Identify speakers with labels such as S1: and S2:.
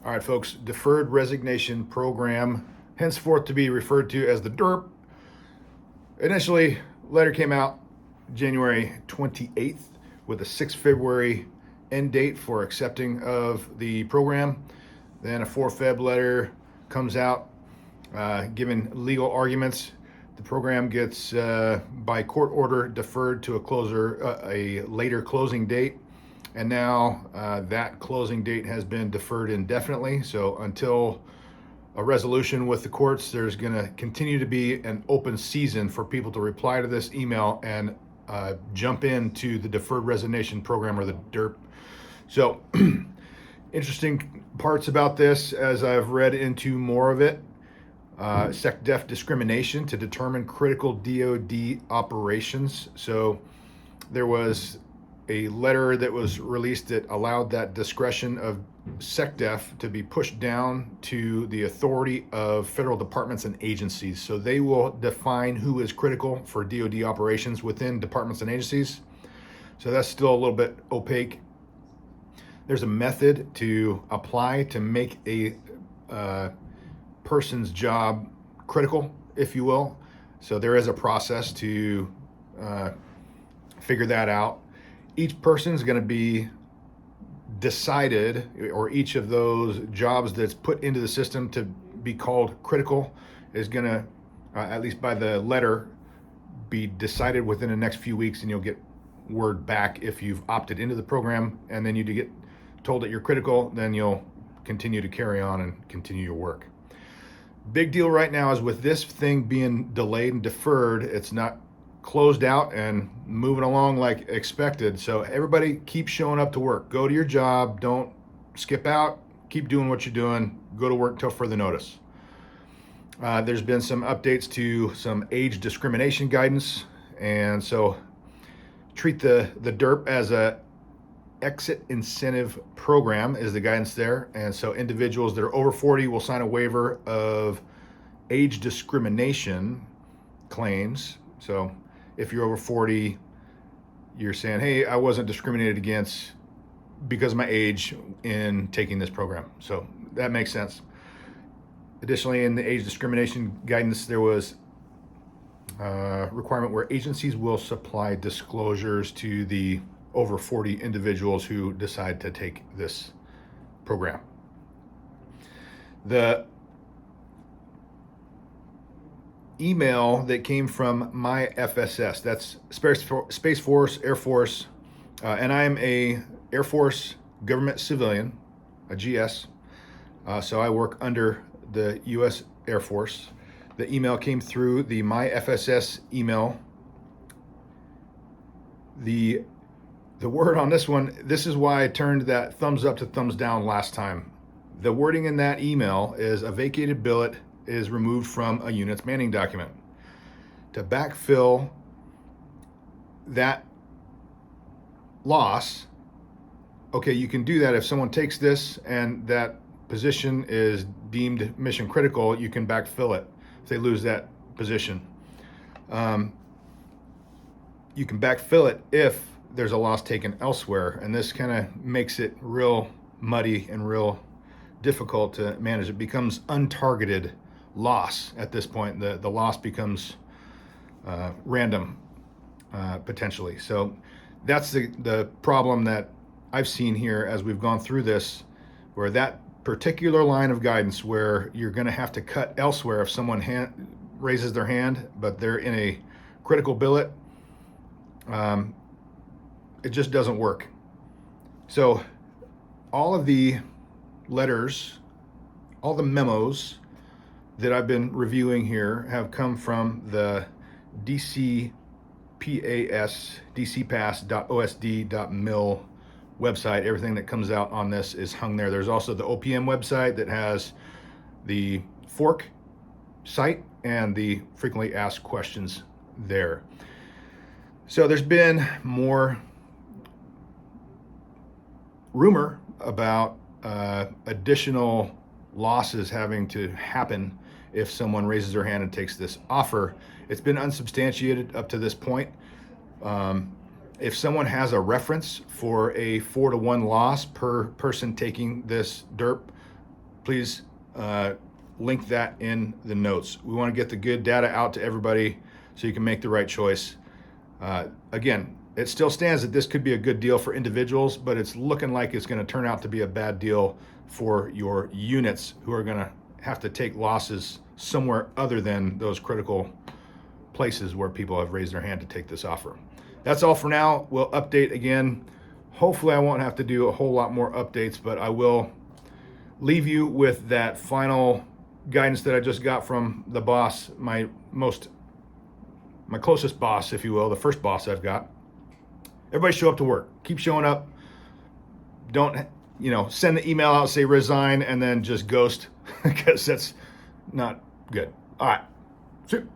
S1: All right, folks, Deferred Resignation Program, henceforth to be referred to as the DERP. Initially, letter came out January 28th with a 6 February end date for accepting of the program. Then a 4 Feb letter comes out giving legal arguments. The program gets, by court order, deferred to a later closing date. And now that closing date has been deferred indefinitely. So until a resolution with the courts, there's going to continue to be an open season for people to reply to this email and jump into the Deferred Resignation Program, or the DERP. So interesting parts about this as I've read into more of it. SecDef discrimination to determine critical DoD operations. So there was a letter that was released that allowed that discretion of SecDef to be pushed down to the authority of federal departments and agencies. So they will define who is critical for DoD operations within departments and agencies. So that's still a little bit opaque. There's a method to apply to make a person's job critical, if you will. So there is a process to figure that out. Each person is going to be decided, or each of those jobs that's put into the system to be called critical is going to, at least by the letter, be decided within the next few weeks, and you'll get word back if you've opted into the program. And then you get told that you're critical, then you'll continue to carry on and continue your work. Big deal right now is with this thing being delayed and deferred, it's not closed out and moving along like expected. So everybody keep showing up to work. Go to your job. Don't skip out. Keep doing what you're doing. Go to work till further notice. There's been some updates to some age discrimination guidance. And so treat the DERP as a exit incentive program is the guidance there. And so individuals that are over 40 will sign a waiver of age discrimination claims. So if you're over 40, you're saying, hey, I wasn't discriminated against because of my age in taking this program. So that makes sense. Additionally, in the age discrimination guidance, there was a requirement where agencies will supply disclosures to the over 40 individuals who decide to take this program. The email that came from my FSS, that's Space Force, Air Force, and I am a Air Force government civilian, a GS, so I work under the U.S. Air Force. The email came through the my FSS email. The word on this one, this is why I turned that thumbs up to thumbs down last time. The wording in that email is a vacated billet is removed from a unit's manning document. To backfill that loss, okay, you can do that if someone takes this and that position is deemed mission critical, you can backfill it if they lose that position. You can backfill it if there's a loss taken elsewhere, and this kind of makes it real muddy and real difficult to manage. It becomes untargeted loss at this point. The loss becomes random potentially. So that's the problem that I've seen here as we've gone through this, where that particular line of guidance where you're going to have to cut elsewhere if someone raises their hand but they're in a critical billet, it just doesn't work. So all of the letters, all the memos that I've been reviewing here have come from the dcpass.osd.mil website. Everything that comes out on this is hung there. There's also the OPM website that has the fork site and the frequently asked questions there. So there's been more rumor about additional losses having to happen if someone raises their hand and takes this offer. It's been unsubstantiated up to this point. If someone has a reference for a 4-to-1 loss per person taking this DERP, please link that in the notes. We want to get the good data out to everybody so you can make the right choice. Again, it still stands that this could be a good deal for individuals, but it's looking like it's going to turn out to be a bad deal for your units who are going to have to take losses somewhere other than those critical places where people have raised their hand to take this offer. That's all for now. We'll update again. Hopefully I won't have to do a whole lot more updates, but I will leave you with that final guidance that I just got from the boss, my closest boss, if you will, the first boss I've got. Everybody show up to work. Keep showing up. Don't, send the email out, say resign, and then just ghost, because that's not good. All right. See you.